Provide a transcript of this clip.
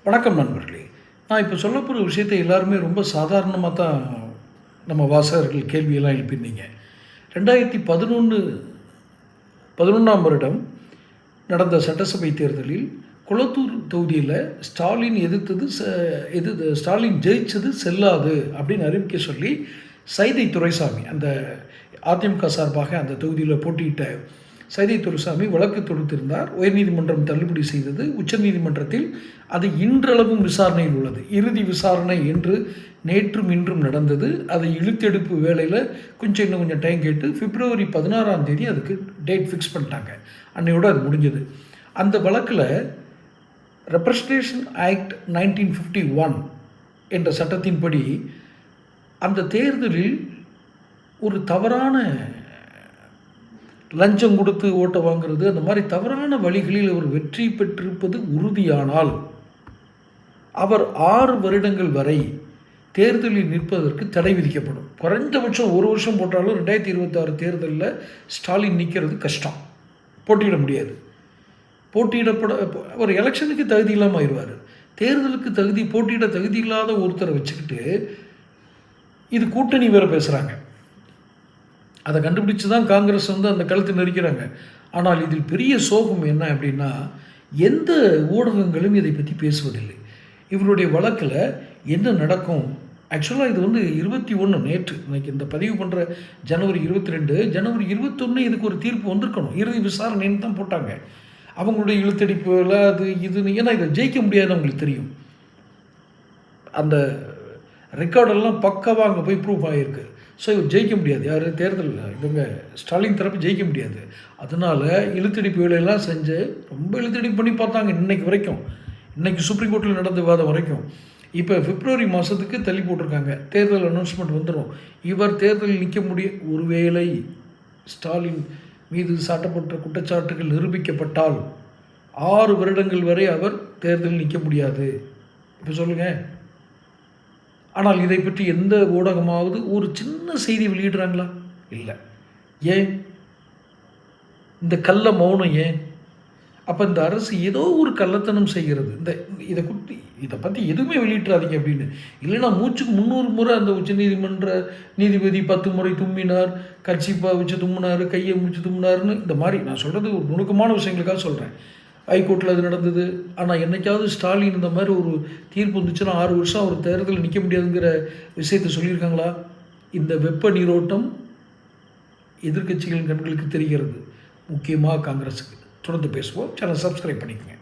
வணக்கம் நண்பர்களே. நான் இப்போ சொல்ல போகிற விஷயத்தை எல்லாருமே ரொம்ப சாதாரணமாக தான் நம்ம வாசகர்கள் கேள்வியெல்லாம் எழுப்பியிருந்தீங்க. 2011ஆம் வருடம் நடந்த சட்டசபை தேர்தலில் குளத்தூர் தொகுதியில் ஸ்டாலின் ஸ்டாலின் ஜெயிச்சது செல்லாது அப்படின்னு அறிவிக்க சொல்லி சைதை துரைசாமி, அந்த அதிமுக சார்பாக அந்த தொகுதியில் போட்டியிட்ட சைதை துரைசாமி வழக்கு தொடுத்திருந்தார். உயர்நீதிமன்றம் தள்ளுபடி செய்தது. உச்சநீதிமன்றத்தில் அது இன்றளவும் விசாரணையில் உள்ளது. இறுதி விசாரணை என்று நேற்றும் இன்றும் நடந்தது. அதை இழுத்தெடுப்பு வேலையில் இன்னும் கொஞ்சம் டைம் கேட்டு பிப்ரவரி 16ஆம் தேதி அதுக்கு டேட் ஃபிக்ஸ் பண்ணிட்டாங்க. அன்னையோடு அது முடிஞ்சது. அந்த வழக்கில் ரெப்ரசன்டேஷன் ஆக்ட் 1951 என்ற சட்டத்தின்படி அந்த தேர்தலில் ஒரு தவறான லஞ்சம் கொடுத்து ஓட்டை வாங்கிறது, அந்த மாதிரி தவறான வழிகளில் அவர் வெற்றி பெற்றிருப்பது உறுதியானால் அவர் 6 வருடங்கள் வரை தேர்தலில் நிற்பதற்கு தடை விதிக்கப்படும். குறைந்தபட்சம் 1 வருஷம் போட்டாலும் 2026 தேர்தலில் ஸ்டாலின் நிற்கிறது கஷ்டம், போட்டியிட முடியாது. ஒரு எலெக்ஷனுக்கு தகுதி இல்லாமல் ஆயிடுவார். தேர்தலுக்கு போட்டியிட தகுதி இல்லாத ஒருத்தரை வச்சுக்கிட்டு இது கூட்டணி வேறு பேசுகிறாங்க. அதை கண்டுபிடிச்சு தான் காங்கிரஸ் அந்த கழுத்து நெரிக்கிறாங்க. ஆனால் இதில் பெரிய சோகம் என்ன அப்படின்னா, எந்த ஊடகங்களும் இதை பற்றி பேசுவதில்லை. இவருடைய வழக்கில் என்ன நடக்கும்? ஆக்சுவலாக இது 21 நேற்று, இன்னைக்கு இந்த பதிவு பண்ணுற ஜனவரி 22, ஜனவரி 21 இதுக்கு ஒரு தீர்ப்பு வந்திருக்கணும். இறுதி விசாரணைன்னு தான் போட்டாங்க. அவங்களுடைய இழுத்தடிப்பில் அது இதுன்னு, ஏன்னா இதை ஜெயிக்க முடியாதுன்னு அவங்களுக்கு தெரியும். அந்த ரெக்கார்டெல்லாம் பக்காவாக அங்கே போய் ப்ரூஃப் ஆகிருக்கு. ஸோ இவர் ஜெயிக்க முடியாது. யார் தேர்தலில் இவங்க ஸ்டாலின் தரப்பு ஜெயிக்க முடியாது. அதனால் இழுத்தடிப்பு வேலையெல்லாம் செஞ்சு ரொம்ப இழுத்தடிப்பு பண்ணி பார்த்தாங்க இன்றைக்கு வரைக்கும். இன்றைக்கி சுப்ரீம் கோர்ட்டில் நடந்த விவாதம் வரைக்கும். இப்போ பிப்ரவரி மாதத்துக்கு தள்ளி போட்டிருக்காங்க. தேர்தல் அனௌன்ஸ்மெண்ட் வந்துடும். இவர் தேர்தலில் நிற்க ஒருவேளை ஸ்டாலின் மீது சாட்டப்பட்ட குற்றச்சாட்டுகள் நிரூபிக்கப்பட்டால் 6 வருடங்கள் வரை அவர் தேர்தலில் நிற்க முடியாது. இப்போ சொல்லுங்கள். ஆனால் இதை பற்றி எந்த ஊடகமாவது ஒரு சின்ன செய்தி வெளியிடுறாங்களா? இல்லை. ஏன் இந்த கள்ள மௌனம்? ஏன்? அப்போ இந்த அரசு ஏதோ ஒரு கள்ளத்தனம் செய்கிறது. இதை பற்றி எதுவுமே வெளியிட்றாதீங்க அப்படின்னு. இல்லைன்னா மூச்சுக்கு 300 முறை அந்த உச்சநீதிமன்ற நீதிபதி 10 முறை தும்மினார், கர்ச்சிப்பா வச்சு தும்மினார், கையை முடிச்சு தும்மினார்னு, இந்த மாதிரி நான் சொல்கிறது ஒரு நுணுக்கமான விஷயங்களுக்காக சொல்கிறேன். ஹைகோர்ட்டில் அது நடந்தது. ஆனால் என்றைக்காவது ஸ்டாலின் இந்த மாதிரி ஒரு தீர்ப்பு வந்துச்சுன்னா 6 வருஷம் அவர் தேர்தலில் நிற்க முடியாதுங்கிற விஷயத்தை சொல்லியிருக்காங்களா? இந்த வெப்ப நீரோட்டம் எதிர்க்கட்சிகளின் கண்களுக்கு தெரிகிறது, முக்கியமாக காங்கிரஸுக்கு. தொடர்ந்து பேசுவோம். சேனல் சப்ஸ்கிரைப் பண்ணிக்கோங்க.